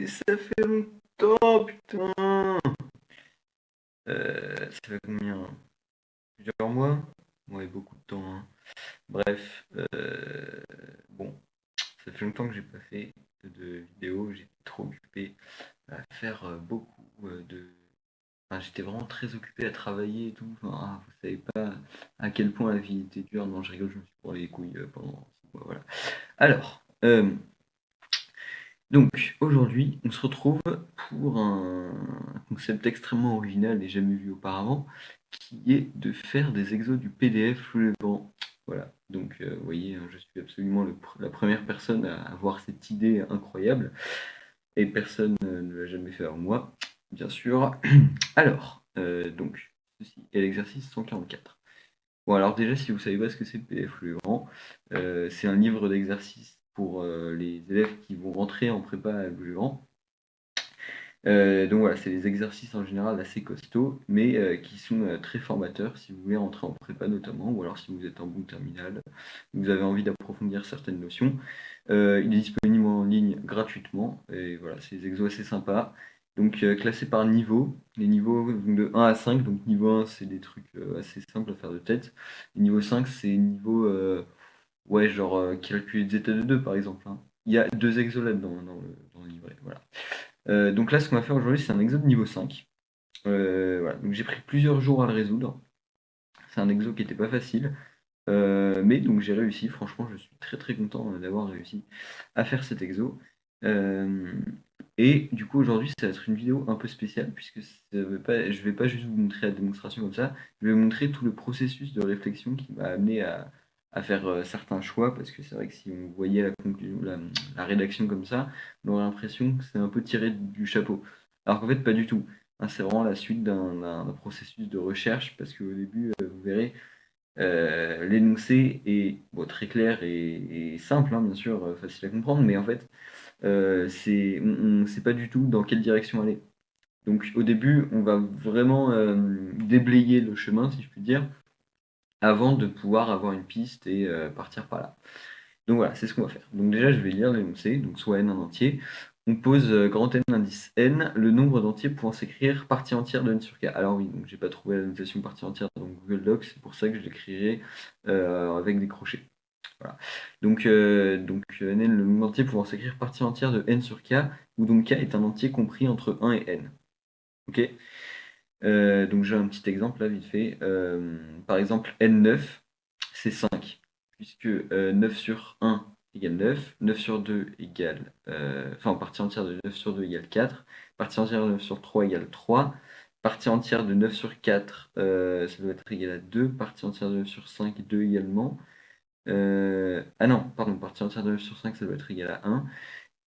ça fait longtemps, putain. Ça fait combien? Plusieurs mois? Ouais, beaucoup de temps, hein. Bref, bon, ça fait longtemps que j'ai pas fait de vidéo. J'étais trop occupé à faire beaucoup de. Enfin, j'étais vraiment très occupé à travailler et tout. Enfin, vous savez pas à quel point la vie était dure. Non, je rigole, je me suis pour les couilles pendant 6 mois, voilà. Alors, donc aujourd'hui, on se retrouve pour un concept extrêmement original et jamais vu auparavant, qui est de faire des exos du PDF soulevant. Voilà, donc vous voyez, hein, je suis absolument la première personne à avoir cette idée incroyable, et personne ne l'a jamais fait avant moi, bien sûr. Alors, donc, ceci est l'exercice 144. Bon, alors déjà, si vous savez pas ce que c'est le PDF Fluent, c'est un livre d'exercices pour les élèves qui vont rentrer en prépa à Fluent. Donc voilà, c'est des exercices en général assez costauds, mais qui sont très formateurs si vous voulez rentrer en prépa notamment, ou alors si vous êtes en bout de terminale, vous avez envie d'approfondir certaines notions. Il est disponible en ligne gratuitement, et voilà, c'est des exos assez sympas. Donc classés par niveau, les niveaux donc, de 1 à 5, donc niveau 1 c'est des trucs assez simples à faire de tête, et niveau 5 c'est niveau, ouais, genre calculer des états de 2 par exemple, hein. Il y a deux exos là-dedans dans le livret, voilà. Donc là, ce qu'on va faire aujourd'hui, c'est un exo de niveau 5. Voilà. Donc j'ai pris plusieurs jours à le résoudre. C'est un exo qui n'était pas facile. Mais donc j'ai réussi. Franchement, je suis très très content d'avoir réussi à faire cet exo. Euh, et du coup, aujourd'hui, ça va être une vidéo un peu spéciale, puisque je ne vais pas juste vous montrer la démonstration comme ça. Je vais vous montrer tout le processus de réflexion qui m'a amené à faire certains choix, parce que c'est vrai que si on voyait la conclusion, la rédaction comme ça, on aurait l'impression que c'est un peu tiré du chapeau. Alors qu'en fait, pas du tout. Hein, c'est vraiment la suite d'un processus de recherche, parce qu'au début, vous verrez, l'énoncé est bon, très clair et simple, hein, bien sûr, facile à comprendre, mais en fait, on ne sait pas du tout dans quelle direction aller. Donc au début, on va vraiment déblayer le chemin, si je puis dire, avant de pouvoir avoir une piste et partir par là. Donc voilà, c'est ce qu'on va faire. Donc déjà, je vais lire l'énoncé, donc soit n en entier. On pose grand N indice n, le nombre d'entiers pouvant s'écrire partie entière de n sur k. Alors oui, donc j'ai pas trouvé la notation partie entière dans Google Docs, c'est pour ça que je l'écrirai avec des crochets. Voilà. Donc n, le nombre d'entiers pouvant s'écrire partie entière de n sur k, où donc k est un entier compris entre 1 et n. Ok. Donc j'ai un petit exemple là, vite fait. Par exemple, n9, c'est 5, puisque 9 sur 1 égale 9, 9 sur 2 égale, enfin, partie entière de 9 sur 2 égale 4, partie entière de 9 sur 3 égale 3, partie entière de 9 sur 4, ça doit être égal à 2, partie entière de 9 sur 5, 2 également. Ah non, pardon, partie entière de 9 sur 5, ça doit être égal à 1.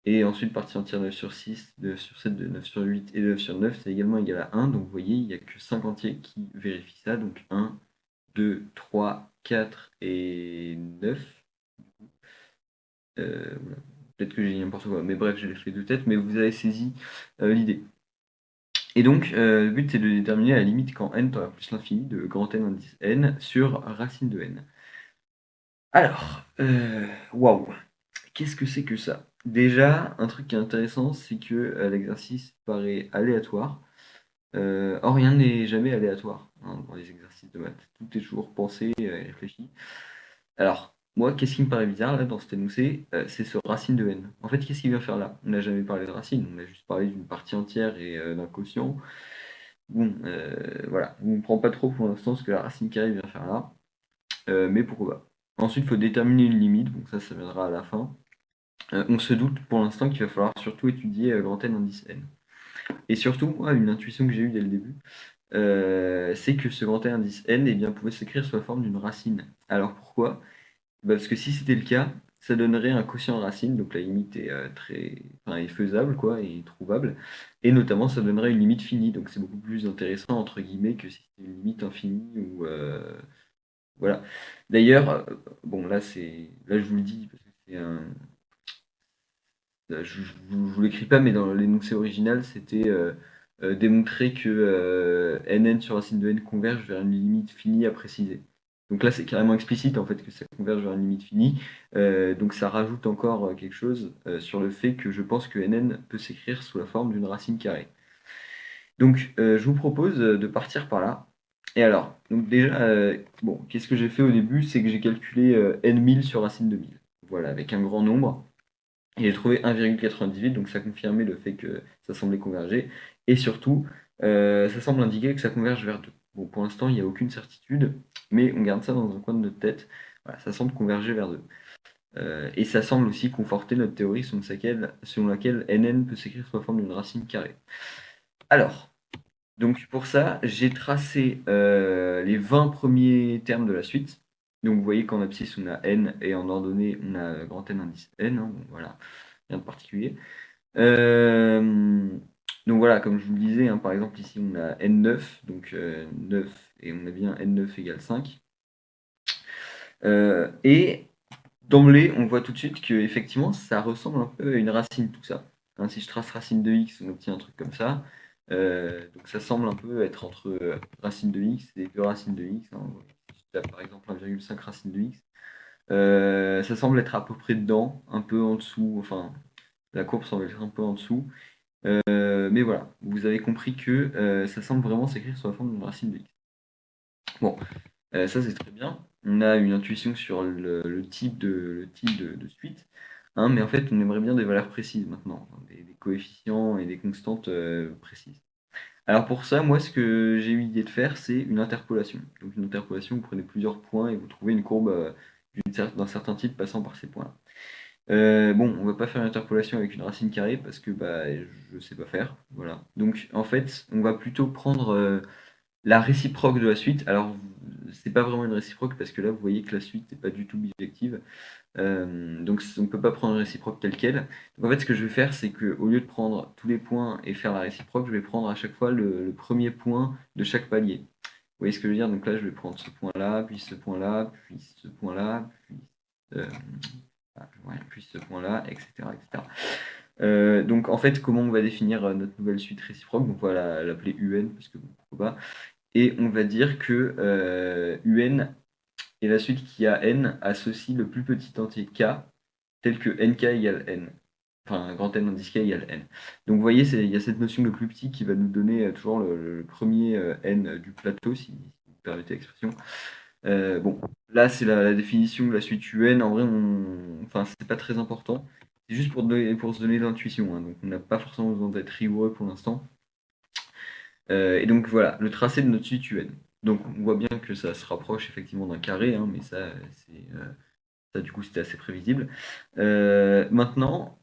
Et ensuite, partie entière de 9 sur 6, de 9 sur 7, de 9 sur 8 et de 9 sur 9, c'est également égal à 1. Donc vous voyez, il n'y a que 5 entiers qui vérifient ça. Donc 1, 2, 3, 4 et 9. Voilà. Peut-être que j'ai dit n'importe quoi, mais bref, je l'ai fait de tête, mais vous avez saisi l'idée. Et donc, le but c'est de déterminer la limite quand n tend à plus l'infini de grand N indice n sur racine de n. Alors, waouh, qu'est-ce que c'est que ça? Déjà, un truc qui est intéressant, c'est que l'exercice paraît aléatoire. Or, rien n'est jamais aléatoire, hein, dans les exercices de maths. Tout est toujours pensé et réfléchi. Alors, moi, qu'est-ce qui me paraît bizarre là dans cet énoncé? C'est ce racine de n. En fait, qu'est-ce qu'il vient faire là? On n'a jamais parlé de racine, on a juste parlé d'une partie entière et d'un quotient. Bon, voilà, on ne comprend pas trop pour l'instant ce que la racine carrée vient faire là, mais pourquoi pas. Ensuite, il faut déterminer une limite, donc ça viendra à la fin. On se doute pour l'instant qu'il va falloir surtout étudier grand N indice n. Et surtout, moi, une intuition que j'ai eue dès le début, c'est que ce grand N indice n eh bien, pouvait s'écrire sous la forme d'une racine. Alors pourquoi? Parce que si c'était le cas, ça donnerait un quotient racine, donc la limite est est faisable, quoi, et trouvable. Et notamment, ça donnerait une limite finie, donc c'est beaucoup plus intéressant, entre guillemets, que si c'était une limite infinie ou. Voilà. D'ailleurs, bon, là, je vous le dis, parce que c'est un. Je ne vous l'écris pas, mais dans l'énoncé original, c'était démontrer que nn sur racine de n converge vers une limite finie à préciser. Donc là, c'est carrément explicite en fait que ça converge vers une limite finie. Donc ça rajoute encore quelque chose sur le fait que je pense que NN peut s'écrire sous la forme d'une racine carrée. Donc je vous propose de partir par là. Et alors, donc déjà, bon, qu'est-ce que j'ai fait au début? C'est que j'ai calculé n 1000 sur racine de 1000. Voilà, avec un grand nombre. Et j'ai trouvé 1,98, donc ça confirmait le fait que ça semblait converger. Et surtout, ça semble indiquer que ça converge vers 2. Bon, pour l'instant, il n'y a aucune certitude, mais on garde ça dans un coin de notre tête. Voilà, ça semble converger vers 2. Et ça semble aussi conforter notre théorie selon laquelle NN peut s'écrire sous la forme d'une racine carrée. Alors, donc pour ça, j'ai tracé les 20 premiers termes de la suite. Donc vous voyez qu'en abscisse, on a n, et en ordonnée, on a grand N indice n. Hein, bon, voilà, rien de particulier. Euh, donc voilà, comme je vous le disais, hein, par exemple ici on a n9, donc 9, et on a bien n9 égale 5. Et d'emblée, on voit tout de suite que effectivement ça ressemble un peu à une racine tout ça. Hein, si je trace racine de x, on obtient un truc comme ça. Donc ça semble un peu être entre racine de x et 2 racines de x. Hein. Si je tape par exemple 1,5 racine de x, ça semble être à peu près dedans, un peu en dessous, enfin la courbe semble être un peu en dessous. Mais voilà, vous avez compris que ça semble vraiment s'écrire sur la forme d'une racine de x. Bon, ça c'est très bien. On a une intuition sur le type de suite, hein, mais en fait on aimerait bien des valeurs précises maintenant, hein, des coefficients et des constantes précises. Alors pour ça, moi ce que j'ai eu l'idée de faire, c'est une interpolation. Donc une interpolation, vous prenez plusieurs points et vous trouvez une courbe d'un certain type passant par ces points-là. Bon, on va pas faire une interpolation avec une racine carrée parce que bah, je sais pas faire. Voilà. Donc en fait, on va plutôt prendre la réciproque de la suite. Alors, c'est pas vraiment une réciproque parce que là, vous voyez que la suite n'est pas du tout bijective. Donc on ne peut pas prendre une réciproque telle quelle. Donc en fait, ce que je vais faire, c'est qu'au lieu de prendre tous les points et faire la réciproque, je vais prendre à chaque fois le premier point de chaque palier. Vous voyez ce que je veux dire? Donc là, je vais prendre ce point-là, puis ce point-là, puis ce point-là, euh, ouais, puis ce point-là, etc., etc. Donc en fait, comment on va définir notre nouvelle suite réciproque? Donc on va l'appeler UN, parce que bon, pourquoi pas. Et on va dire que UN est la suite qui a n associe le plus petit entier k, tel que nk égale n. Enfin, grand N indice k égale n. Donc vous voyez, il y a cette notion de plus petit qui va nous donner toujours le premier n du plateau, si vous permettez l'expression. Bon, là c'est la définition de la suite UN. En vrai, enfin, c'est pas très important. C'est juste pour se donner de l'intuition. Hein. Donc on n'a pas forcément besoin d'être rigoureux pour l'instant. Et donc voilà, le tracé de notre suite UN. Donc on voit bien que ça se rapproche effectivement d'un carré, hein, mais ça du coup c'était assez prévisible. Maintenant,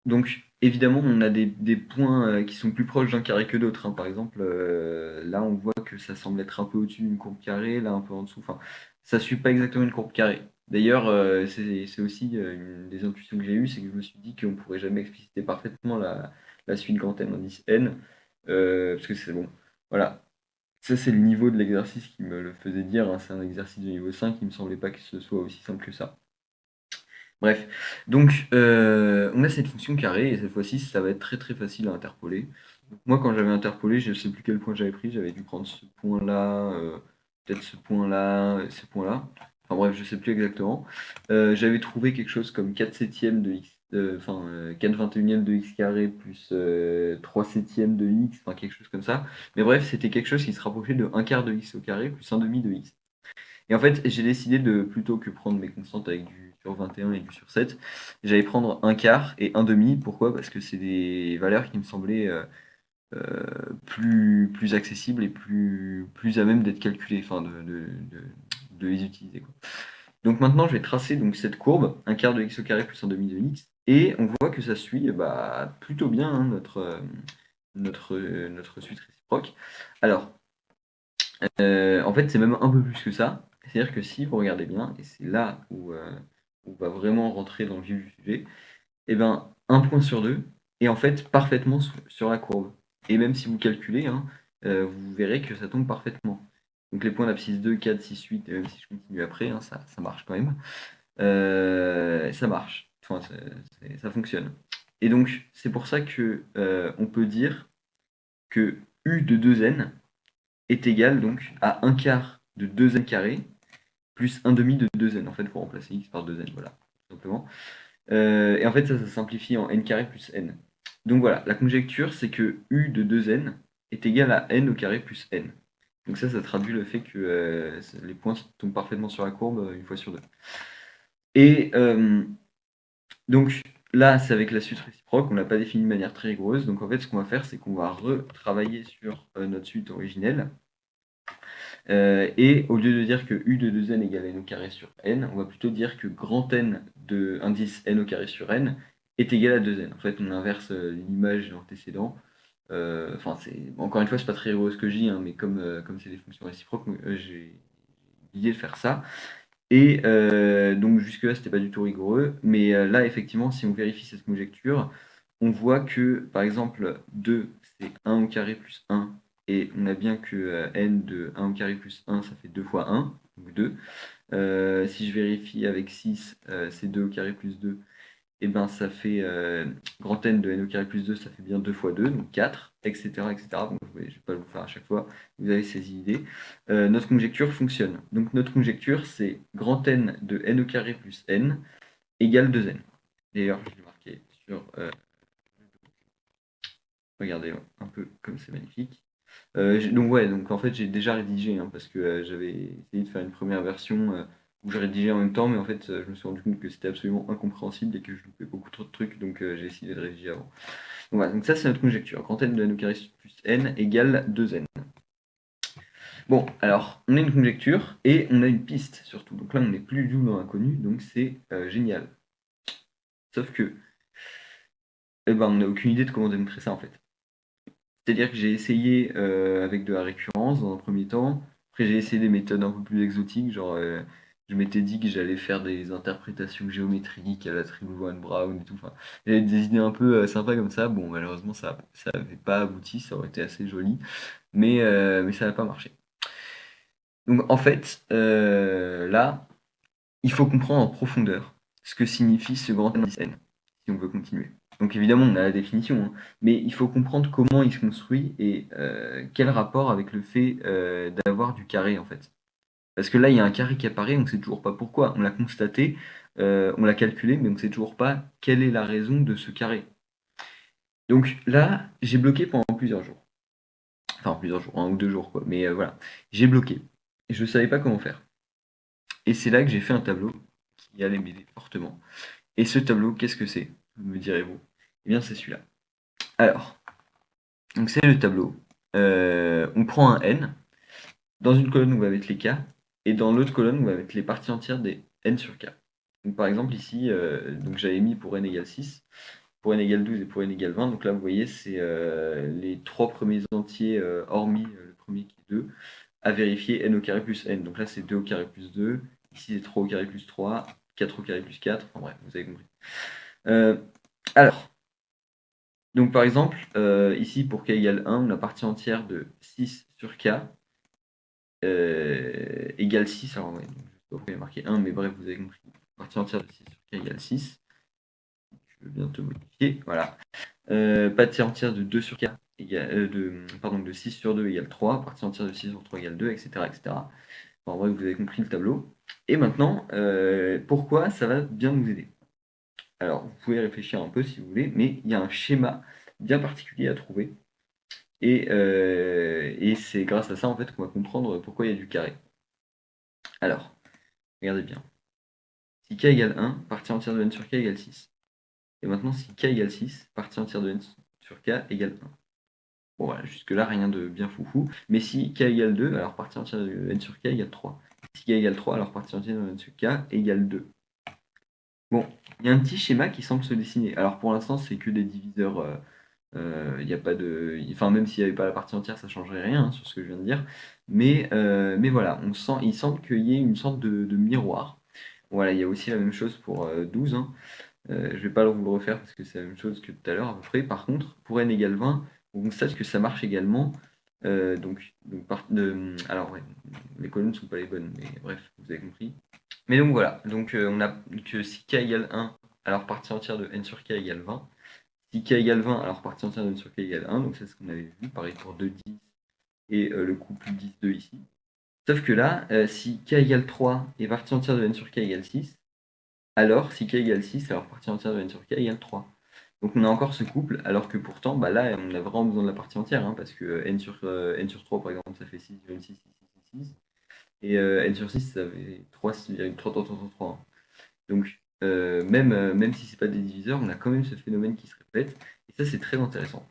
donc évidemment on a des points qui sont plus proches d'un carré que d'autres. Hein. Par exemple, là on voit que ça semble être un peu au-dessus d'une courbe carrée, là un peu en dessous. Enfin, ça ne suit pas exactement une courbe carrée. D'ailleurs, c'est aussi une des intuitions que j'ai eues, c'est que je me suis dit qu'on ne pourrait jamais expliciter parfaitement la suite grand N indice N, parce que c'est bon. Voilà, ça, c'est le niveau de l'exercice qui me le faisait dire. Hein. C'est un exercice de niveau 5. Il me semblait pas que ce soit aussi simple que ça. Bref, donc on a cette fonction carrée et cette fois-ci, ça va être très très facile à interpoler. Donc, moi, quand j'avais interpolé, je ne sais plus quel point j'avais pris. J'avais dû prendre ce point-là, peut-être ce point-là, ce point-là. Enfin bref, je ne sais plus exactement. J'avais trouvé quelque chose comme 4 septièmes de x, enfin 4 21e de x carré plus 3 septièmes de x, enfin quelque chose comme ça. Mais bref, c'était quelque chose qui se rapprochait de un quart de x au carré plus un demi de x. Et en fait, j'ai décidé de, plutôt que prendre mes constantes avec du sur 21 et du sur 7, j'allais prendre un quart et un demi. Pourquoi? Parce que c'est des valeurs qui me semblaient plus accessibles et plus à même d'être calculées, enfin de les utiliser. Quoi. Donc maintenant, je vais tracer donc, cette courbe, un quart de x au carré plus un demi de x, et on voit que ça suit bah, plutôt bien hein, notre suite réciproque. Alors, en fait, c'est même un peu plus que ça. C'est-à-dire que si vous regardez bien, et c'est là où on va vraiment rentrer dans le vif du sujet, et ben un point sur deux est en fait parfaitement sur la courbe. Et même si vous calculez, hein, vous verrez que ça tombe parfaitement. Donc les points d'abscisse 2, 4, 6, 8, et même si je continue après, hein, ça marche quand même. Ça marche. Enfin, ça fonctionne. Et donc, c'est pour ça que on peut dire que U de 2n est égal donc à un quart de 2n carré plus 1 demi de 2n. En fait, il faut remplacer x par 2n, voilà, tout simplement. Et en fait, ça simplifie en n carré plus n. Donc voilà, la conjecture, c'est que u de 2n est égal à n au carré plus n. Donc ça traduit le fait que les points tombent parfaitement sur la courbe une fois sur deux. Et donc là, c'est avec la suite réciproque, on ne l'a pas définie de manière très rigoureuse. Donc en fait, ce qu'on va faire, c'est qu'on va retravailler sur notre suite originelle. Et au lieu de dire que u de 2n égale n au carré sur n, on va plutôt dire que grand N de indice n au carré sur n est égal à 2n. En fait, on inverse l'image de l'antécédent. Enfin, encore une fois, c'est pas très rigoureux ce que je dis, hein, mais comme c'est des fonctions réciproques, j'ai l'idée de faire ça. Et donc jusque-là, c'était pas du tout rigoureux, mais là, effectivement, si on vérifie cette conjecture, on voit que, par exemple, 2, c'est 1 au carré plus 1, et on a bien que n de 1 au carré plus 1, ça fait 2 fois 1, donc 2. Si je vérifie avec 6, c'est 2 au carré plus 2, et ben ça fait grand N de n au carré plus 2, ça fait bien 2 fois 2, donc 4, etc. etc. Bon, je ne vais pas vous faire à chaque fois, vous avez ces idées. Notre conjecture fonctionne. Donc notre conjecture, c'est grand N de n au carré plus n égale 2n. D'ailleurs, je l'ai marqué sur... regardez un peu comme c'est magnifique. Donc ouais, donc en fait j'ai déjà rédigé, hein, parce que j'avais essayé de faire une première version où je rédigeais en même temps, mais en fait je me suis rendu compte que c'était absolument incompréhensible et que je loupais beaucoup trop de trucs, donc j'ai essayé de rédiger avant. Donc voilà, donc ça c'est notre conjecture. Grand N de n au carré plus n égale 2n. Bon, alors on a une conjecture et on a une piste surtout. Donc là on n'est plus du tout dans l'inconnu, donc c'est génial. Sauf que, eh ben, on n'a aucune idée de comment démontrer ça en fait. C'est-à-dire que j'ai essayé avec de la récurrence dans un premier temps. Après, j'ai essayé des méthodes un peu plus exotiques. Genre, je m'étais dit que j'allais faire des interprétations géométriques à la Tribhuvan Brown et tout. Enfin, j'avais des idées un peu sympas comme ça. Bon, malheureusement, ça n'avait pas abouti. Ça aurait été assez joli. Mais ça n'a pas marché. Donc, en fait, là, il faut comprendre en profondeur ce que signifie ce grand indice n, si on veut continuer. Donc évidemment, on a la définition, hein, mais il faut comprendre comment il se construit et quel rapport avec le fait d'avoir du carré, en fait. Parce que là, il y a un carré qui apparaît, on ne sait toujours pas pourquoi. On l'a constaté, on l'a calculé, mais on ne sait toujours pas quelle est la raison de ce carré. Donc là, j'ai bloqué pendant plusieurs jours. Enfin, plusieurs jours, 1 ou 2 jours, quoi. Mais voilà, j'ai bloqué. Et je ne savais pas comment faire. Et c'est là que j'ai fait un tableau qui allait m'aider fortement. Et ce tableau, qu'est-ce que c'est, me direz-vous? Eh bien, c'est celui-là. Alors, donc c'est le tableau. On prend un n. Dans une colonne, on va mettre les k. Et dans l'autre colonne, on va mettre les parties entières des n sur k. Donc, par exemple, ici, donc j'avais mis pour n égale 6, pour n égale 12 et pour n égale 20. Donc là, vous voyez, c'est les 3 premiers entiers, hormis le premier qui est 2, à vérifier n au carré plus n. Donc là, c'est 2 au carré plus 2. Ici, c'est 3 au carré plus 3, 4 au carré plus 4. Enfin bref, vous avez compris. Alors, donc par exemple, ici pour k égale 1, la partie entière de 6 sur k égale 6. Alors ouais, donc, je sais pas pourquoi il y a marqué 1, mais bref, vous avez compris. Partie entière de 6 sur k égale 6. Je vais bientôt modifier, voilà. Partie entière de 2 sur k égale, de 6 sur 2 égale 3. Partie entière de 6 sur 3 égale 2, etc. etc. Enfin bref, vous avez compris le tableau. Et maintenant, pourquoi ça va bien nous aider? Alors, vous pouvez réfléchir un peu si vous voulez, mais il y a un schéma bien particulier à trouver. Et c'est grâce à ça en fait qu'on va comprendre pourquoi il y a du carré. Alors, regardez bien. Si k égale 1, partie entière de n sur k égale 6. Et maintenant, si k égale 6, partie entière de n sur k égale 1. Bon voilà, jusque-là, rien de bien foufou. Mais si k égale 2, alors partie entière de n sur k égale 3. Si k égale 3, alors partie entière de n sur k égale 2. Bon, il y a un petit schéma qui semble se dessiner. Alors pour l'instant, c'est que des diviseurs. Il y a pas de... Enfin, même s'il n'y avait pas la partie entière, ça ne changerait rien, hein, sur ce que je viens de dire. Mais voilà, il semble qu'il y ait une sorte de miroir. Voilà, il y a aussi la même chose pour 12, hein. Je ne vais pas vous le refaire parce que c'est la même chose que tout à l'heure à peu près. Par contre, pour n égale 20, on constate que ça marche également. Alors ouais, les colonnes ne sont pas les bonnes, mais bref, vous avez compris. Mais donc voilà, donc on a que si k égale 1, alors partie entière de n sur k égale 20. Si k égale 20, alors partie entière de n sur k égale 1, donc c'est ce qu'on avait vu, pareil pour 2, 10 et le couple 10, 2 ici. Sauf que là, si k égale 3 et partie entière de n sur k égale 6, alors si k égale 6, alors partie entière de n sur k égale 3. Donc on a encore ce couple, alors que pourtant, bah là, on a vraiment besoin de la partie entière, hein, parce que n sur 3, par exemple, ça fait 6,6, 6, 6, et n sur 6, ça fait 3, 6,3, 3, 3, 3, 3. Donc même si c'est pas des diviseurs, on a quand même ce phénomène qui se répète, et ça c'est très intéressant.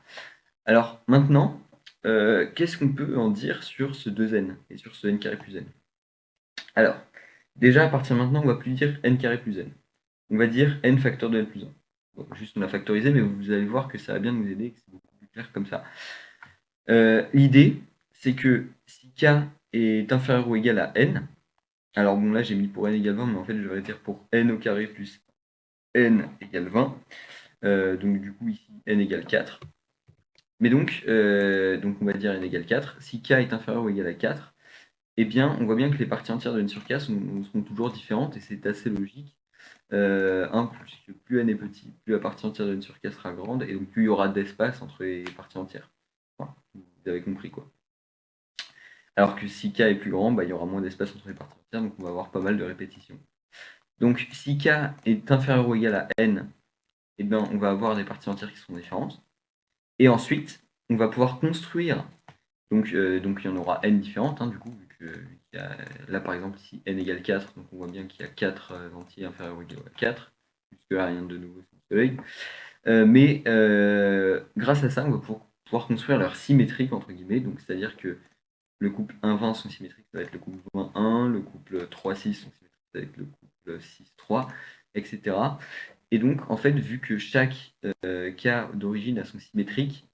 Alors maintenant, qu'est-ce qu'on peut en dire sur ce 2n et sur ce n carré plus n? Alors, déjà à partir de maintenant, on va plus dire n carré plus n. On va dire n facteur de n plus 1. Bon, juste on a factorisé, mais vous allez voir que ça va bien nous aider, que c'est beaucoup plus clair comme ça. L'idée, c'est que si k est inférieur ou égal à n, alors bon là j'ai mis pour n égale 20, mais en fait je vais dire pour n au carré plus n égale 20. Donc du coup ici n égale 4. Mais donc on va dire n égale 4. Si k est inférieur ou égal à 4, eh bien on voit bien que les parties entières de n sur k seront toujours différentes, et c'est assez logique. Puisque plus n est petit, plus la partie entière de n sur k sera grande, et donc plus il y aura d'espace entre les parties entières. Enfin, vous avez compris quoi. Alors que si k est plus grand, bah, il y aura moins d'espace entre les parties entières, donc on va avoir pas mal de répétitions. Donc si k est inférieur ou égal à n, eh bien, on va avoir des parties entières qui sont différentes. Et ensuite, on va pouvoir construire. Donc il y en aura n différentes, hein, du coup, là par exemple ici n égale 4, donc on voit bien qu'il y a 4 entiers inférieurs ou égaux à 4, puisque là rien de nouveau sous le soleil. Mais grâce à ça, on va pouvoir construire leur symétrique, entre guillemets, donc c'est-à-dire que le couple 1-20 sont symétriques, ça va être le couple 20-1, le couple 3-6 sont symétriques, ça va être le couple 6-3, etc. Et donc, en fait, vu que chaque cas d'origine a son symétrique,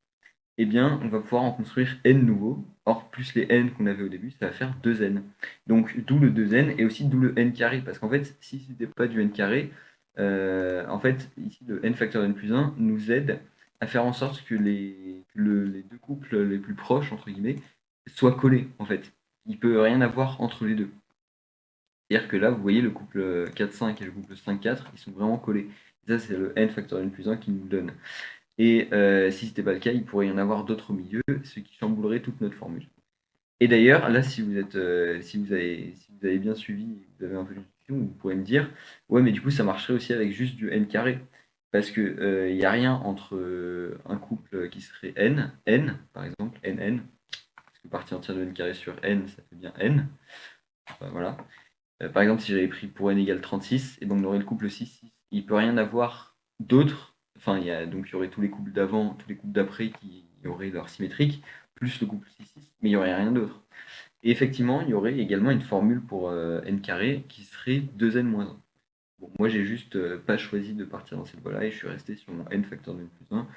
eh bien, on va pouvoir en construire n nouveaux. Or, plus les n qu'on avait au début, ça va faire 2n. Donc, d'où le 2n et aussi d'où le n carré. Parce qu'en fait, si ce n'était pas du n carré, en fait, ici, le n facteur de n plus 1 nous aide à faire en sorte que les deux couples les plus proches, entre guillemets, soient collés, en fait. Il ne peut rien avoir entre les deux. C'est-à-dire que là, vous voyez, le couple 4-5 et le couple 5-4, ils sont vraiment collés. Et ça, c'est le n facteur de n plus 1 qui nous le donne. Et si ce n'était pas le cas, il pourrait y en avoir d'autres au milieu, ce qui chamboulerait toute notre formule. Et d'ailleurs, là, si vous avez bien suivi, vous avez un peu de discussion, vous pourrez me dire, ouais, mais du coup, ça marcherait aussi avec juste du n carré. Parce que il n'y a rien entre un couple qui serait n, par exemple, nn, parce que partie entière de n carré sur n, ça fait bien n. Enfin, voilà. Par exemple, si j'avais pris pour n égale 36, et ben on aurait le couple 6, 6. Il ne peut rien avoir d'autre. Enfin, donc il y aurait tous les couples d'avant, tous les couples d'après qui auraient leur symétrique, plus le couple 6, 6, mais il n'y aurait rien d'autre. Et effectivement, il y aurait également une formule pour n carré qui serait 2n-1. Bon, moi, j'ai juste pas choisi de partir dans cette voie-là et je suis resté sur mon n facteur de n plus 1.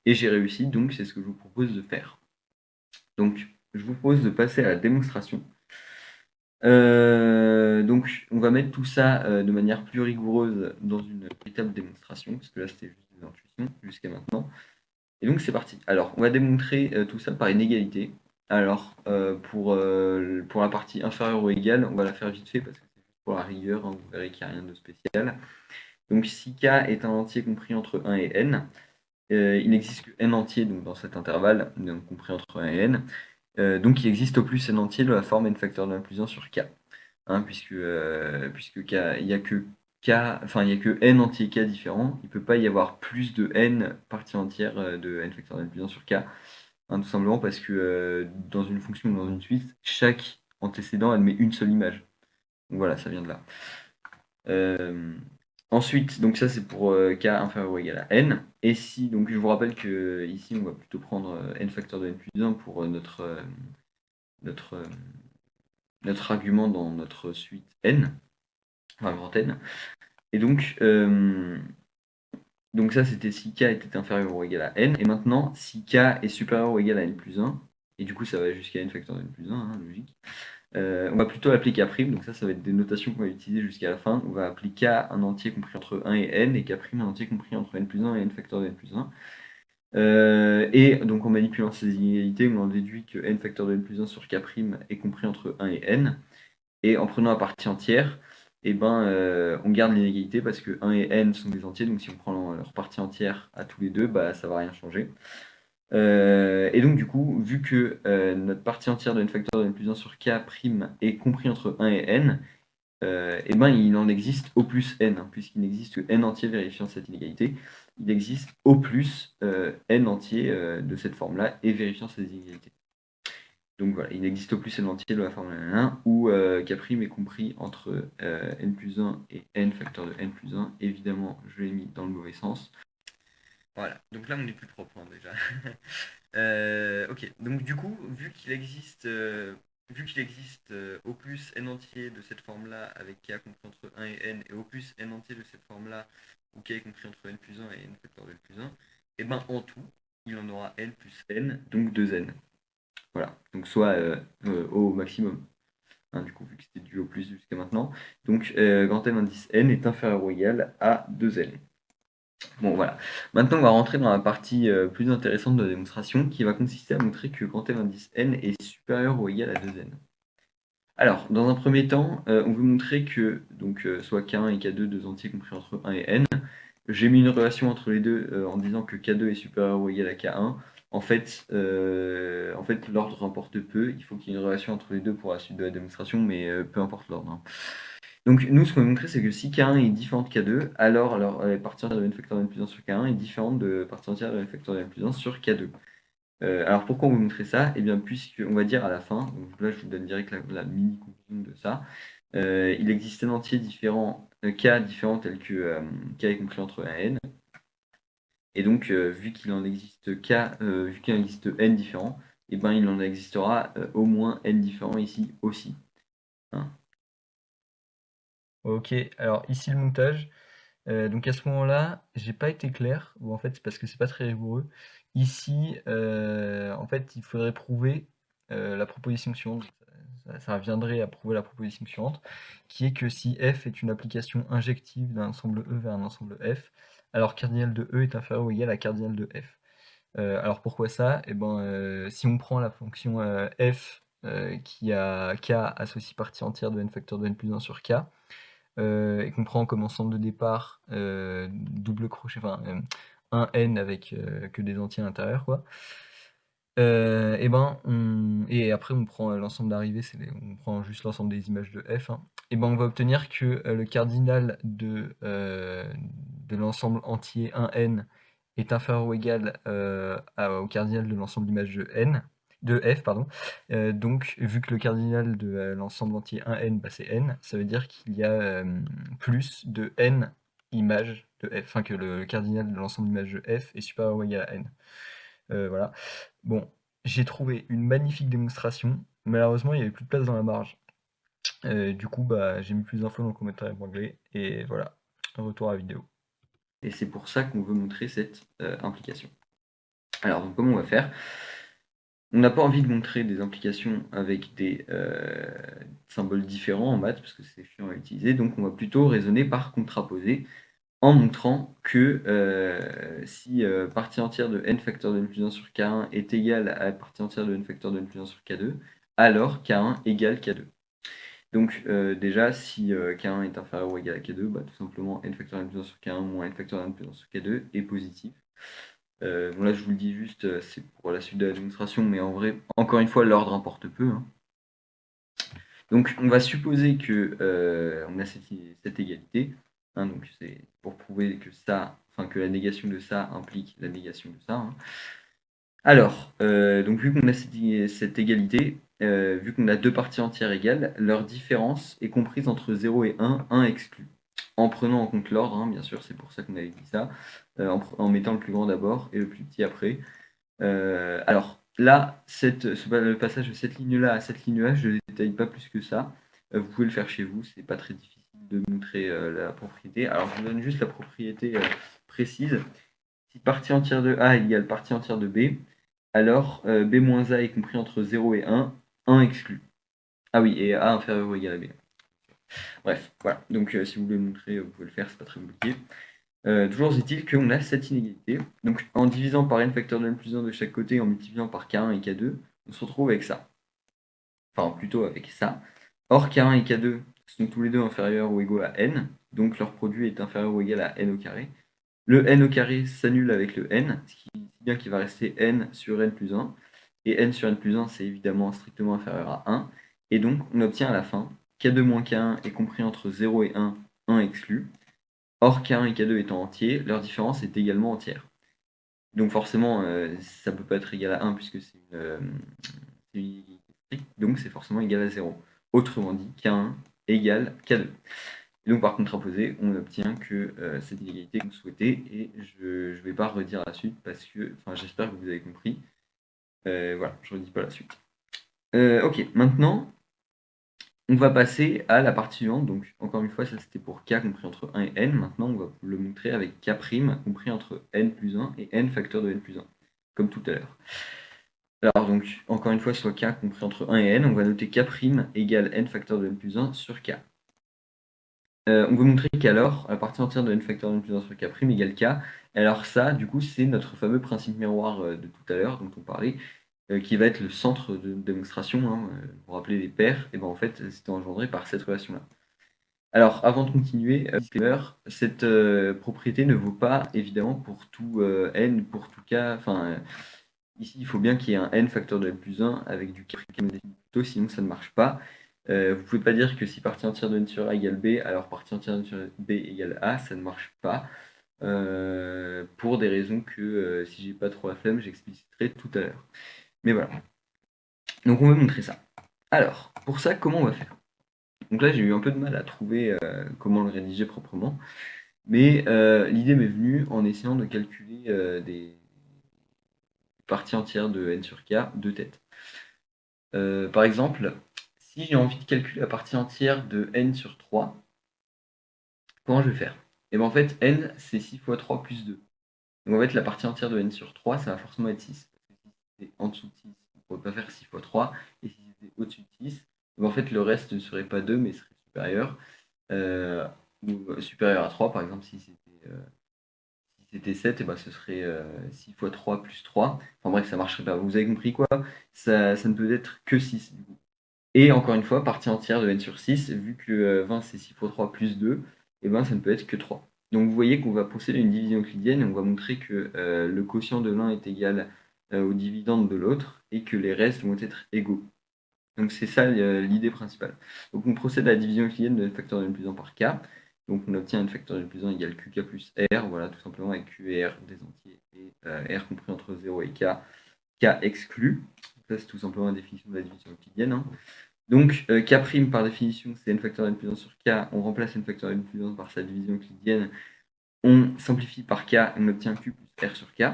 Et j'ai réussi, donc c'est ce que je vous propose de faire. Donc, je vous propose de passer à la démonstration. Donc, on va mettre tout ça de manière plus rigoureuse dans une véritable démonstration, parce que là, c'était juste des intuitions jusqu'à maintenant. Et donc, c'est parti. Alors, on va démontrer tout ça par une égalité. Alors, pour la partie inférieure ou égale, on va la faire vite fait, parce que c'est juste pour la rigueur, hein, vous verrez qu'il n'y a rien de spécial. Donc, si k est un entier compris entre 1 et n, il n'existe que n entier donc, dans cet intervalle, donc compris entre 1 et n. Donc, il existe au plus n entier de la forme n facteur de 1 plus 1 sur k. Hein, puisque k, il n'y a que il y a que n entier k différents, il ne peut pas y avoir plus de n parties entières de n facteur de n plus 1 sur k, hein, tout simplement parce que dans une fonction ou dans une suite, chaque antécédent admet une seule image. Donc voilà, ça vient de là. Ensuite, donc ça c'est pour k inférieur ou égal à n. Et si, donc je vous rappelle que ici on va plutôt prendre n facteur de n plus 1 pour notre argument dans notre suite n, enfin grand n. Et donc ça c'était si k était inférieur ou égal à n. Et maintenant, si k est supérieur ou égal à n plus 1, et du coup ça va jusqu'à n facteur de n plus 1, hein, logique, on va plutôt appeler k', donc ça va être des notations qu'on va utiliser jusqu'à la fin. On va appeler k un entier compris entre 1 et n, et k' un entier compris entre n plus 1 et n facteur de n plus 1. Et donc en manipulant ces inégalités, on en déduit que n facteur de n plus 1 sur k' est compris entre 1 et n. Et en prenant la partie entière, eh ben, on garde l'inégalité parce que 1 et n sont des entiers, donc si on prend leur partie entière à tous les deux, bah, ça ne va rien changer. Et donc du coup, vu que notre partie entière de n facteur de n plus 1 sur k' est compris entre 1 et n, et ben il en existe au plus n, hein, puisqu'il n'existe que n entiers vérifiant cette inégalité. Il existe au plus n entiers de cette forme-là et vérifiant ces inégalités. Donc voilà, il existe au plus n entier de la forme 1 où k' est compris entre n plus 1 et n facteur de n plus 1. Évidemment, je l'ai mis dans le mauvais sens. Voilà, donc là on est plus propre hein, déjà. Ok, donc du coup, vu qu'il existe au plus n entier de cette forme-là avec k compris entre 1 et n, et au plus n entier de cette forme-là où k est compris entre n plus 1 et n facteur de n plus 1, et ben en tout, il en aura n plus n, donc 2n. Voilà, donc soit au maximum, hein, du coup, vu que c'était du au plus jusqu'à maintenant. Donc grand M indice n est inférieur ou égal à 2n. Bon voilà, maintenant on va rentrer dans la partie plus intéressante de la démonstration qui va consister à montrer que grand M indice n est supérieur ou égal à 2n. Alors, dans un premier temps, on veut montrer que donc, soit K1 et K2, deux entiers compris entre 1 et n. J'ai mis une relation entre les deux en disant que K2 est supérieur ou égal à K1. En fait, l'ordre importe peu, il faut qu'il y ait une relation entre les deux pour la suite de la démonstration, mais peu importe l'ordre, hein. Donc nous, ce qu'on veut montrer, c'est que si K1 est différent de K2, alors la partie entière de n facteur de n plus 1 sur K1 est différente de la partie entière de n facteur de n plus 1 sur K2. Alors pourquoi on veut montrer ça? Eh bien, puisqu'on va dire à la fin, donc là je vous donne direct la mini conclusion de ça, il existe un entier différent, K différent tel que K est compris entre 1 et n, et donc vu qu'il en existe n différents, et ben il en existera au moins n différents ici aussi, hein. Ok, alors ici le montage. Donc à ce moment-là, j'ai pas été clair, ou en fait c'est parce que c'est pas très rigoureux. Ici, en fait, il faudrait prouver la proposition suivante. Ça reviendrait à prouver la proposition suivante, qui est que si f est une application injective d'un ensemble E vers un ensemble F, alors cardinal de E est inférieur ou égal à cardinal de F. Alors pourquoi ça? Eh ben, si on prend la fonction f qui a k associe partie entière de n facteur de n plus 1 sur k, et qu'on prend comme ensemble de départ double crochet, enfin un n avec que des entiers à l'intérieur, quoi. Et après on prend l'ensemble d'arrivée, on prend juste l'ensemble des images de f, hein. Et ben on va obtenir que le cardinal de l'ensemble entier 1n est inférieur ou égal au cardinal de l'ensemble d'images de f, pardon. Donc, vu que le cardinal de l'ensemble entier 1n, bah, c'est n, ça veut dire qu'il y a plus de n images de f, enfin que le cardinal de l'ensemble d'images de f est supérieur ou égal à n. Voilà. Bon, j'ai trouvé une magnifique démonstration. Malheureusement, il n'y avait plus de place dans la marge. Du coup, bah, j'ai mis plus d'infos dans le commentaire épinglé. Et voilà, retour à la vidéo. Et c'est pour ça qu'on veut montrer cette implication. Alors, donc, comment on va faire? On n'a pas envie de montrer des implications avec des symboles différents en maths, parce que c'est chiant à utiliser, donc on va plutôt raisonner par contraposé, en montrant que si partie entière de n facteur de n plus 1 sur k1 est égale à partie entière de n facteur de n plus 1 sur k2, alors k1 égale k2. Donc déjà, si k1 est inférieur ou égal à k2, bah, tout simplement n facteur de n plus 1 sur k1 moins n facteur de n plus 1 sur k2 est positif. Bon là je vous le dis juste, c'est pour la suite de la démonstration, mais en vrai, encore une fois, l'ordre importe peu, hein. Donc on va supposer que on a cette égalité, hein, donc c'est pour prouver que ça, enfin que la négation de ça implique la négation de ça, hein. Alors, donc vu qu'on a cette égalité, vu qu'on a deux parties entières égales, leur différence est comprise entre 0 et 1 exclu. En prenant en compte l'ordre, hein, bien sûr, c'est pour ça qu'on avait dit ça, en mettant le plus grand d'abord et le plus petit après. Alors là, le passage de cette ligne-là à cette ligne-là, je ne le détaille pas plus que ça. Vous pouvez le faire chez vous, c'est pas très difficile de montrer la propriété. Alors je vous donne juste la propriété précise. Si partie entière de A égale partie entière de B, alors B moins A est compris entre 0 et 1 exclu. Ah oui, et A inférieur ou égal à B. Bref, voilà. Donc si vous voulez le montrer, vous pouvez le faire, c'est pas très compliqué. Toujours est-il qu'on a cette inégalité. Donc en divisant par n facteur de n plus 1 de chaque côté, en multipliant par k1 et k2, on se retrouve avec ça. Enfin plutôt avec ça. Or k1 et k2 sont tous les deux inférieurs ou égaux à n, donc leur produit est inférieur ou égal à n au carré. Le n au carré s'annule avec le n, ce qui dit bien qu'il va rester n sur n plus 1. Et n sur n plus 1, c'est évidemment strictement inférieur à 1. Et donc, on obtient à la fin k2 moins k1 est compris entre 0 et 1, 1 exclu. Or, k1 et k2 étant entiers, leur différence est également entière. Donc forcément, ça ne peut pas être égal à 1 puisque c'est une inégalité stricte, donc c'est forcément égal à 0. Autrement dit, k1 égale k2. Et donc par contraposé, on obtient que cette inégalité que vous souhaitez, et je ne vais pas redire la suite parce que, enfin j'espère que vous avez compris. Voilà, je ne redis pas la suite. Ok, maintenant, on va passer à la partie suivante. Donc encore une fois, ça c'était pour k compris entre 1 et n. Maintenant, on va le montrer avec k' compris entre n plus 1 et n facteur de n plus 1, comme tout à l'heure. Alors donc, encore une fois, soit k compris entre 1 et n, on va noter k' égale n facteur de n plus 1 sur k. On veut montrer qu'alors, la partie entière de n facteur de n plus 1 sur k' égale k. Alors ça, du coup, c'est notre fameux principe miroir de tout à l'heure, dont on parlait, qui va être le centre de démonstration. Vous vous rappelez les paires, et ben en fait, c'était engendré par cette relation-là. Alors, avant de continuer, disclaimer, cette propriété ne vaut pas, évidemment, pour tout n, pour tout k. Enfin, ici, il faut bien qu'il y ait un n facteur de n plus 1 avec du k plutôt, sinon ça ne marche pas. Vous ne pouvez pas dire que si partie entière de n sur a égale b, alors partie entière de n sur b égale a, ça ne marche pas. Pour des raisons que, si j'ai pas trop la flemme, j'expliciterai tout à l'heure. Mais voilà. Donc on va montrer ça. Alors, pour ça, comment on va faire? Donc là, j'ai eu un peu de mal à trouver comment le rédiger proprement. Mais l'idée m'est venue en essayant de calculer des parties entières de n sur k de tête. Par exemple, si j'ai envie de calculer la partie entière de n sur 3, comment je vais faire? Et bien en fait, n, c'est 6 fois 3 plus 2. Donc en fait, la partie entière de n sur 3, ça va forcément être 6. Parce que si c'était en dessous de 6, on ne pourrait pas faire 6 fois 3. Et si c'était au-dessus de 6, en fait, le reste ne serait pas 2, mais serait supérieur. Ou supérieur à 3, par exemple, si c'était 7, et ben ce serait 6 fois 3 plus 3. Enfin bref, ça ne marcherait pas. Vous avez compris quoi? Ça ne peut être que 6 du coup. Et encore une fois, partie entière de n sur 6, vu que 20 c'est 6 fois 3 plus 2, et ben ça ne peut être que 3. Donc vous voyez qu'on va procéder à une division euclidienne et on va montrer que le quotient de l'un est égal au dividende de l'autre et que les restes vont être égaux. Donc c'est ça l'idée principale. Donc on procède à la division euclidienne de n facteur de n plus 1 par k. Donc on obtient n facteur de n plus 1 égale qk plus r, voilà, tout simplement avec q et r des entiers et r compris entre 0 et k, k exclu. Ça c'est tout simplement la définition de la division euclidienne. Donc k' par définition c'est n facteur de n plus 1 sur k, on remplace n facteur de n plus 1 par sa division euclidienne, on simplifie par k et on obtient q plus r sur k.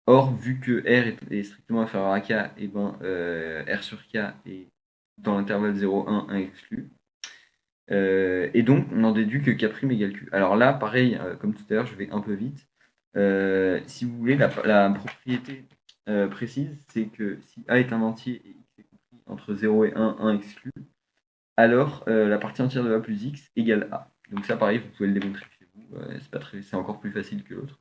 Or, vu que R est strictement inférieur à K, et ben, R sur K est dans l'intervalle 0, 1, 1 exclu. Et donc, on en déduit que K' égale Q. Alors là, pareil, comme tout à l'heure, je vais un peu vite. Si vous voulez, la propriété précise, c'est que si A est un entier et X est compris entre 0 et 1, 1 exclu, alors la partie entière de A plus X égale A. Donc ça, pareil, vous pouvez le démontrer chez vous. C'est encore plus facile que l'autre.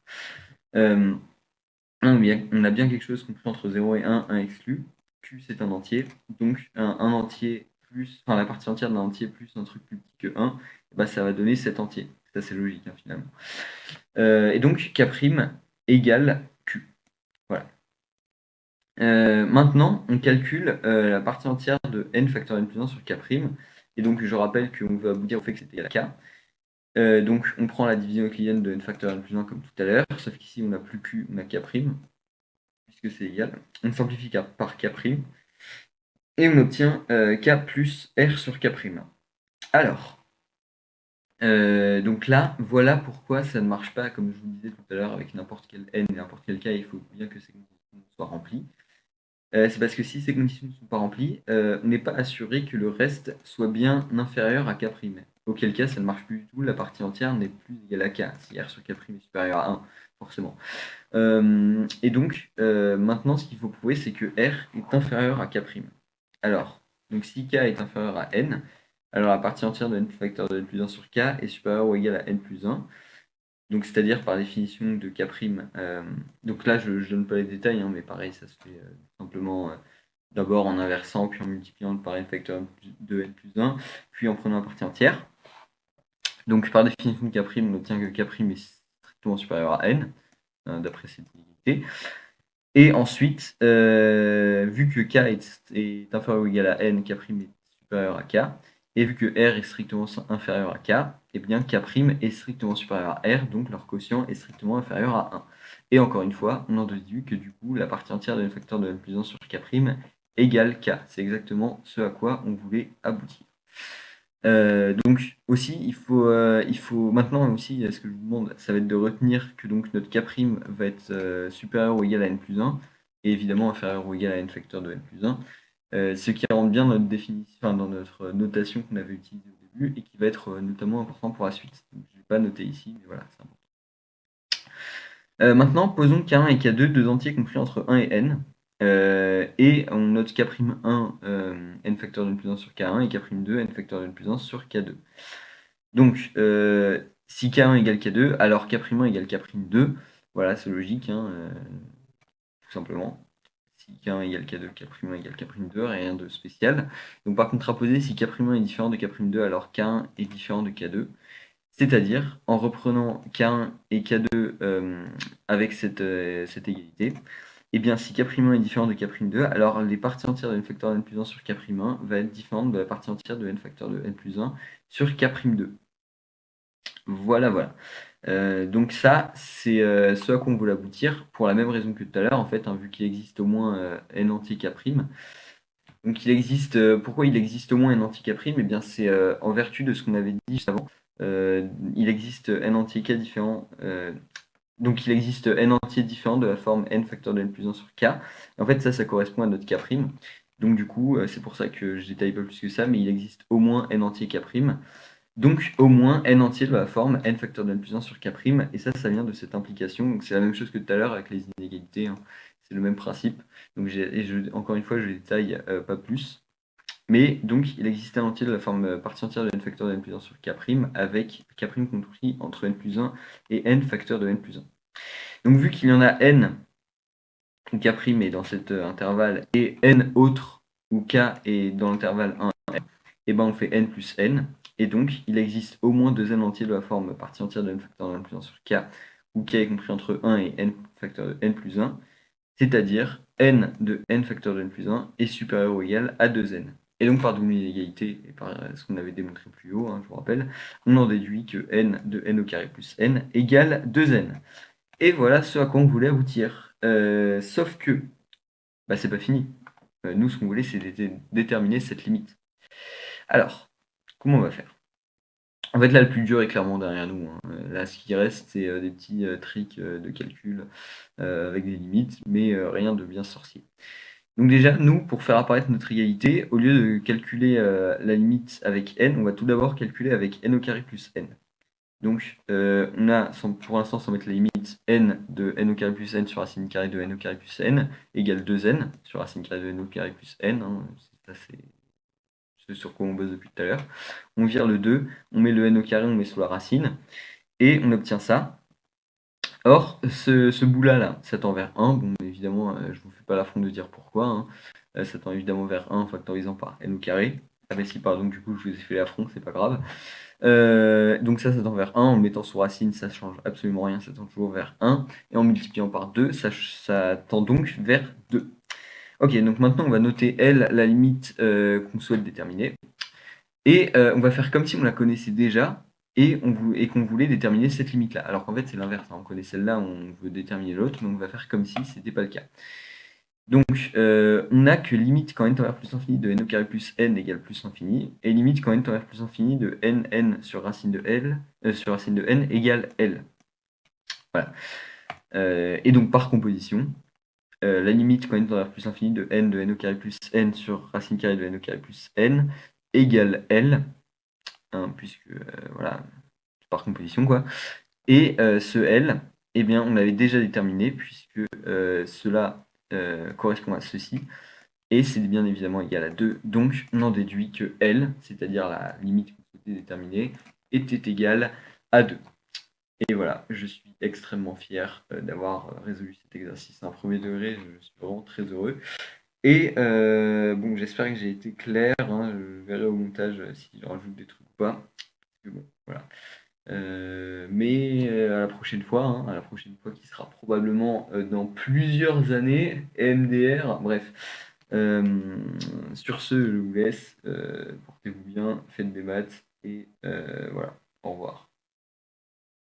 On a bien quelque chose compris entre 0 et 1, 1 exclu. Q c'est un entier, donc un entier plus, enfin la partie entière d'un entier plus un truc plus petit que 1, bah, ça va donner cet entier. Ça c'est logique finalement. Et donc K' égale Q. Voilà. Maintenant, on calcule la partie entière de n facteur n plus 1 sur K'. Et donc je rappelle qu'on veut aboutir au fait que c'était égal à K. Donc on prend la division euclidienne de n facteur n plus 1 comme tout à l'heure, sauf qu'ici on n'a plus Q, on a K'. Puisque c'est égal. On simplifie par K', et on obtient K plus R sur K'. Alors, donc là, voilà pourquoi ça ne marche pas, comme je vous disais tout à l'heure, avec n'importe quel N et n'importe quel K, il faut bien que ces conditions soient remplies. C'est parce que si ces conditions ne sont pas remplies, on n'est pas assuré que le reste soit bien inférieur à K'. Auquel cas, ça ne marche plus du tout, la partie entière n'est plus égale à K, si R sur K' est supérieur à 1, forcément. Et donc, maintenant, ce qu'il faut prouver, c'est que R est inférieur à K'. Alors, donc si K est inférieur à N, alors la partie entière de n facteur de n plus 1 sur K est supérieure ou égale à n plus 1. Donc, c'est-à-dire par définition de K'. Donc là, je ne donne pas les détails, mais pareil, ça se fait simplement d'abord en inversant, puis en multipliant par n facteur de n plus 1, puis en prenant la partie entière. Donc, par définition de K', on obtient que K' est strictement supérieur à n, d'après cette inégalité. Et ensuite, vu que k est inférieur ou égal à n, k' est supérieur à k, et vu que r est strictement inférieur à k, et bien k' est strictement supérieur à r, donc leur quotient est strictement inférieur à 1. Et encore une fois, on en déduit que du coup, la partie entière de n facteur de n plus 1 sur k' égale k. C'est exactement ce à quoi on voulait aboutir. Donc aussi, il faut maintenant aussi, ce que je vous demande, ça va être de retenir que donc notre k' va être supérieur ou égal à n plus 1, et évidemment inférieur ou égal à n facteur de n plus 1, ce qui rentre bien notre définition, enfin, dans notre notation qu'on avait utilisée au début, et qui va être notamment important pour la suite. Donc, je ne vais pas noter ici, mais voilà, c'est important. Maintenant, posons k1 et k2, deux entiers compris entre 1 et n. Et on note k'1 n facteur de n plus 1 sur k1 et k'2 n facteur de n plus 1 sur k2. Donc, si k1 égale k2, alors k'1 égale k'2. Voilà, c'est logique, hein, tout simplement. Si k1 égale k2, k'1 égale k'2, rien de spécial. Donc par contraposé, si k'1 est différent de k'2, alors k1 est différent de k2. C'est-à-dire, en reprenant k1 et k2 avec cette égalité, et bien si k'1 est différent de k'2, alors les parties entières de n facteur de n plus 1 sur k'1 va être différente de la partie entière de n facteur de n plus 1 sur k'2. Voilà, voilà. Donc ça, c'est ce à quoi on veut aboutir, pour la même raison que tout à l'heure, en fait, hein, vu qu'il existe au moins n entier k'. Donc il existe, pourquoi il existe au moins n entier k'? Eh bien c'est en vertu de ce qu'on avait dit juste avant. Il existe n entier k différents. Donc il existe n entiers différents de la forme n facteur de n plus 1 sur k. En fait, ça correspond à notre k'. Donc du coup, c'est pour ça que je détaille pas plus que ça, mais il existe au moins n entier k'. Donc au moins n entier de la forme n facteur de n plus 1 sur k', et ça vient de cette implication. Donc c'est la même chose que tout à l'heure avec les inégalités, hein. C'est le même principe. Donc encore une fois, je détaille pas plus. Mais donc il existe un entier de la forme partie entière de n facteur de n plus 1 sur k', avec k' compris entre n plus 1 et n facteur de n plus 1. Donc vu qu'il y en a n où k' est dans cet intervalle et n autres où k est dans l'intervalle 1 et n, et ben on fait n plus n. Et donc, il existe au moins deux n entiers de la forme partie entière de n facteur de n plus 1 sur k, où k est compris entre 1 et n facteur de n plus 1, c'est-à-dire n de n facteur de n plus 1 est supérieur ou égal à 2n. Et donc, par double inégalité, et par ce qu'on avait démontré plus haut, hein, je vous rappelle, on en déduit que n de n au carré plus n égale 2n. Et voilà ce à quoi on voulait aboutir. Sauf que, bah, c'est pas fini. Nous, ce qu'on voulait, c'est déterminer cette limite. Alors, comment on va faire? En fait, là, le plus dur est clairement derrière nous, hein. Là, ce qui reste, c'est des petits tricks de calcul avec des limites, mais rien de bien sorcier. Donc déjà, nous, pour faire apparaître notre égalité, au lieu de calculer la limite avec n, on va tout d'abord calculer avec n au carré plus n. Donc, on a, pour l'instant, sans mettre la limite, n de n au carré plus n sur racine carrée de n au carré plus n égale 2n sur racine carrée de n au carré plus n. Hein. Ça, c'est ce sur quoi on bosse depuis tout à l'heure. On vire le 2, on met le n au carré, on met sous la racine, et on obtient ça. Or, ce bout-là, là, ça tend vers 1. Bon, évidemment, je ne vous fais pas l'affront de dire pourquoi, hein. Ça tend évidemment vers 1 factorisant par n au carré. Ah bah si, pardon, du coup, je vous ai fait l'affront, c'est pas grave. Donc ça tend vers 1. En le mettant sous racine, ça change absolument rien, ça tend toujours vers 1. Et en multipliant par 2, ça tend donc vers 2. Ok, donc maintenant, on va noter L, la limite qu'on souhaite déterminer. Et on va faire comme si on la connaissait déjà et qu'on voulait déterminer cette limite-là. Alors qu'en fait, c'est l'inverse, hein. On connaît celle-là, on veut déterminer l'autre, mais on va faire comme si ce n'était pas le cas. Donc, on a que limite quand n tend vers plus infini de n au carré plus n égale plus infini, et limite quand n tend vers plus infini de n sur racine de n égale l. Voilà. Et donc, par composition, la limite quand n tend vers plus infini de n au carré plus n sur racine carrée de n au carré plus n égale l, hein, puisque voilà, par composition quoi. Et ce L, eh bien, on l'avait déjà déterminé puisque cela correspond à ceci, et c'est bien évidemment égal à 2, donc on en déduit que L, c'est-à-dire la limite qu'on souhaitait déterminer, était égale à 2. Et voilà, je suis extrêmement fier d'avoir résolu cet exercice à un premier degré, je suis vraiment très heureux. Et bon, j'espère que j'ai été clair, hein, je verrai au montage si je rajoute des trucs ou pas. Bon, voilà. Mais à la prochaine fois, hein, à la prochaine fois qui sera probablement dans plusieurs années, MDR, bref. Euh, sur ce, je vous laisse. Portez-vous bien, faites des maths et voilà. Au revoir.